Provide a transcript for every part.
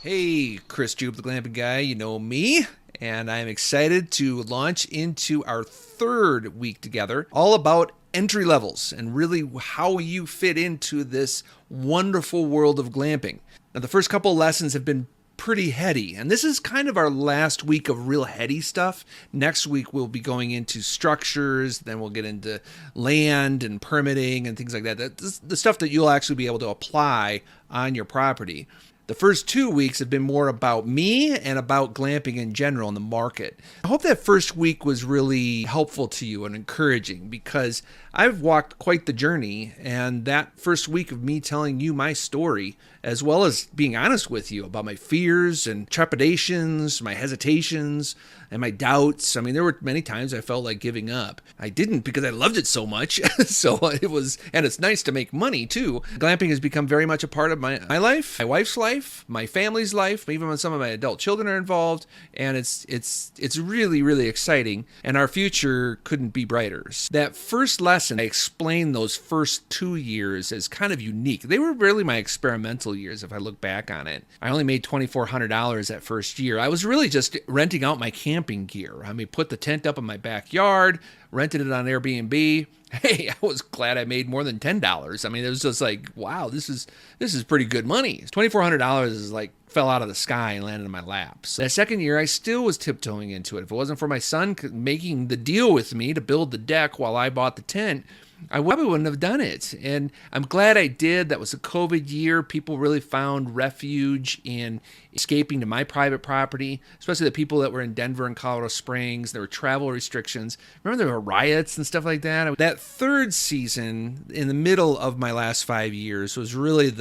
Hey, Chris Jube, the Glamping Guy, you know me, and I'm excited to launch into our third week together, all about entry levels and really how you fit into this wonderful world of glamping. Now, the first couple lessons have been pretty heady, and this is kind of our last week of real heady stuff. Next week, we'll be going into structures, then we'll get into land and permitting and things like that. That's the stuff that you'll actually be able to apply on your property. The first 2 weeks have been more about me and about glamping in general in the market. I hope that first week was really helpful to you and encouraging because I've walked quite the journey, and that first week of me telling you my story, as well as being honest with you about my fears and trepidations, my hesitations, and my doubts. I mean, there were many times I felt like giving up. I didn't because I loved it so much. So it was, and it's nice to make money too. Glamping has become very much a part of my life, my wife's life, my family's life, even when some of my adult children are involved. And it's really, really exciting. And our future couldn't be brighter. That first lesson, I explained those first 2 years as kind of unique. They were really my experimental years if I look back on it. I only made $2,400 that first year. I was really just renting out my camping gear. I mean, put the tent up in my backyard, rented it on Airbnb. Hey, I was glad I made more than $10. I mean, it was just like, wow, this is pretty good money. $2,400 is like fell out of the sky and landed in my lap. So that second year, I still was tiptoeing into it. If it wasn't for my son making the deal with me to build the deck while I bought the tent, I probably wouldn't have done it. And I'm glad I did. That was a COVID year. People really found refuge in escaping to my private property, especially the people that were in Denver and Colorado Springs. There were travel restrictions. Remember there were riots and stuff like that? That third season in the middle of my last 5 years was really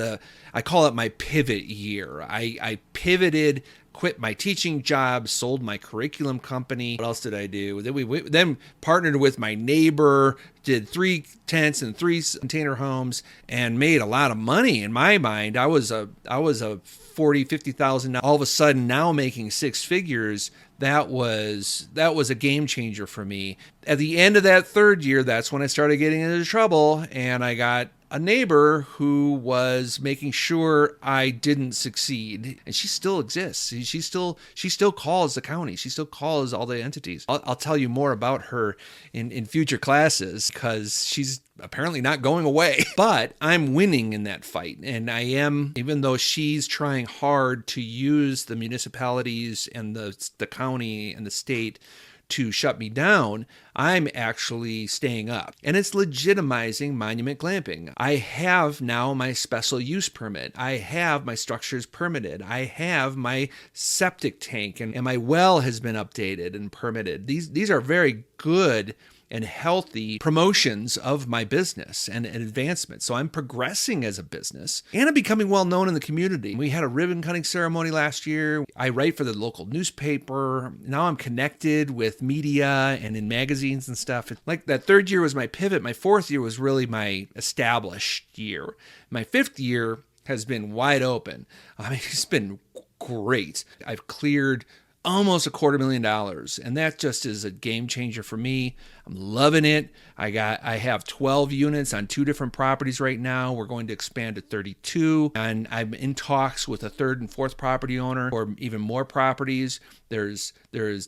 I call it my pivot year. I pivoted, quit my teaching job, sold my curriculum company. What else did I do? Then we then partnered with my neighbor, did 3 tents and 3 container homes, and made a lot of money. In my mind, I was a $40,000-$50,000. All of a sudden, now making 6 figures. That was a game changer for me. At the end of that third year, that's when I started getting into trouble, and I got a neighbor who was making sure I didn't succeed, and she still exists. She still calls the county. She still calls all the entities. I'll tell you more about her in future classes because she's apparently not going away. But I'm winning in that fight, and I am, even though she's trying hard to use the municipalities and the county and the state to shut me down, I'm actually staying up. And it's legitimizing monument glamping. I have now my special use permit. I have my structures permitted. I have my septic tank, and my well has been updated and permitted. These are very good and healthy promotions of my business and advancement. So I'm progressing as a business, and I'm becoming well known in the community. We had a ribbon cutting ceremony last year. I write for the local newspaper. Now I'm connected with media and in magazines and stuff. Like that third year was my pivot. My fourth year was really my established year. My fifth year has been wide open. I mean, it's been great. I've cleared almost $250,000, and that just is a game changer for me. I'm loving it. I have 12 units on 2 different properties right now. We're going to expand to 32, and I'm in talks with a 3rd and 4th property owner for even more properties. There's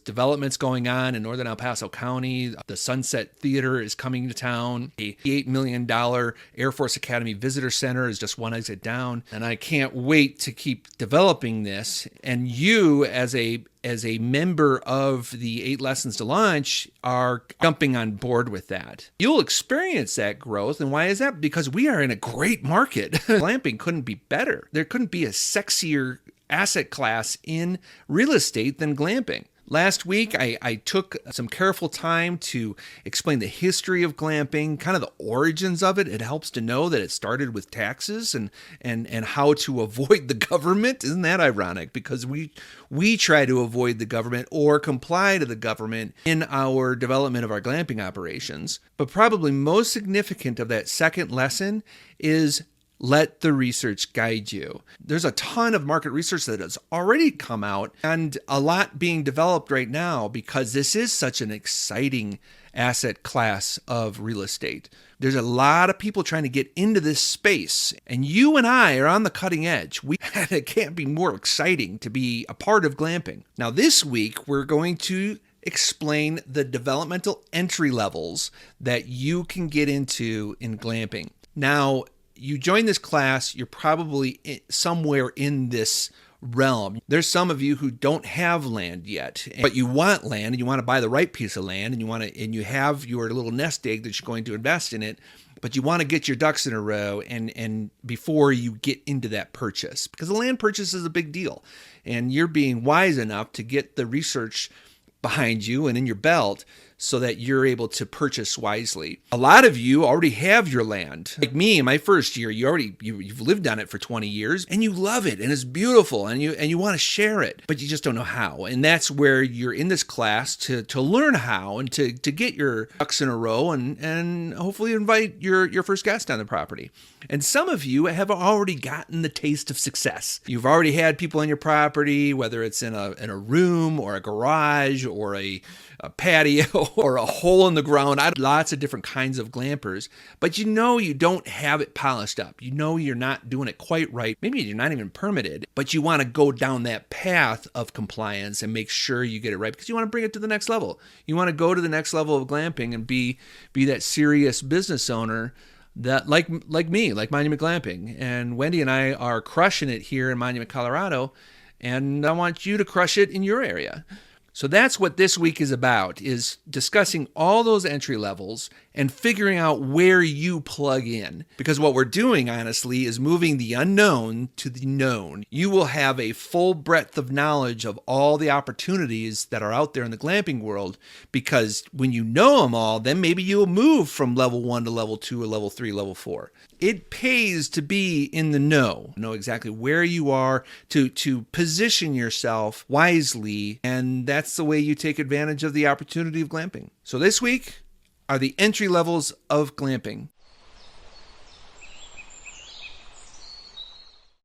developments going on in northern El Paso County. The Sunset Theater is coming to town. A $8 million Air Force Academy Visitor Center is just one exit down, and I can't wait to keep developing this. And you, as a member of the 8 Lessons to Launch, are jumping on board with that. You'll experience that growth. And why is that? Because we are in a great market. Glamping couldn't be better. There couldn't be a sexier asset class in real estate than glamping. Last week, I took some careful time to explain the history of glamping, kind of the origins of it. It helps to know that it started with taxes and how to avoid the government. Isn't that ironic? Because we try to avoid the government or comply to the government in our development of our glamping operations. But probably most significant of that second lesson is let the research guide you. There's a ton of market research that has already come out and a lot being developed right now because this is such an exciting asset class of real estate. There's a lot of people trying to get into this space, and you and I are on the cutting edge. It can't be more exciting to be a part of glamping. Now, this week, we're going to explain the developmental entry levels that you can get into in glamping. Now, you join this class, you're probably somewhere in this realm. There's some of you who don't have land yet, but you want land and you want to buy the right piece of land, and you have your little nest egg that you're going to invest in it, but you want to get your ducks in a row and before you get into that purchase, because the land purchase is a big deal, and you're being wise enough to get the research behind you and in your belt so that you're able to purchase wisely. A lot of you already have your land. Like me, in my first year, you've lived on it for 20 years and you love it and it's beautiful and you want to share it, but you just don't know how. And that's where you're in this class to learn how and to get your ducks in a row and hopefully invite your first guest on the property. And some of you have already gotten the taste of success. You've already had people on your property, whether it's in a room or a garage or a patio or a hole in the ground. Lots of different kinds of glampers, but you don't have it polished up. You're not doing it quite right. Maybe you're not even permitted, but you want to go down that path of compliance and make sure you get it right because you want to bring it to the next level. You want to go to the next level of glamping and be that serious business owner that like me, like Monument Glamping. And Wendy and I are crushing it here in Monument, Colorado, and I want you to crush it in your area. So that's what this week is about, is discussing all those entry levels and figuring out where you plug in. Because what we're doing, honestly, is moving the unknown to the known. You will have a full breadth of knowledge of all the opportunities that are out there in the glamping world, because when you know them all, then maybe you'll move from level 1 to level 2 or level 3, level 4. It pays to be in the know exactly where you are, to position yourself wisely, and that's the way you take advantage of the opportunity of glamping. So this week are the entry levels of glamping.